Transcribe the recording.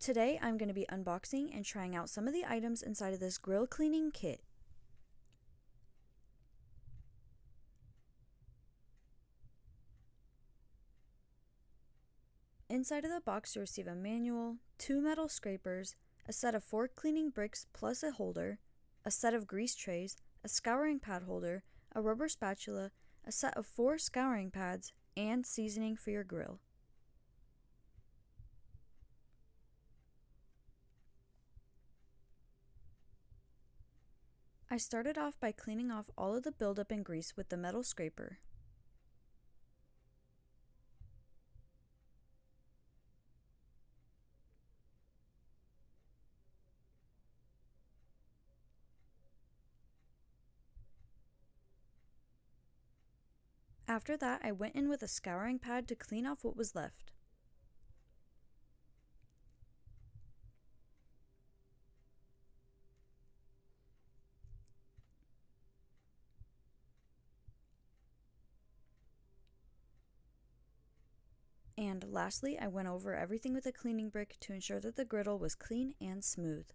Today I'm going to be unboxing and trying out some of the items inside of this grill cleaning kit. Inside of the box you'll receive a manual, 2 metal scrapers, a set of 4 cleaning bricks plus a holder, a set of grease trays, a scouring pad holder, a rubber spatula, a set of 4 scouring pads, and seasoning for your grill. I started off by cleaning off all of the buildup and grease with the metal scraper. After that, I went in with a scouring pad to clean off what was left. And lastly, I went over everything with a cleaning brick to ensure that the griddle was clean and smooth.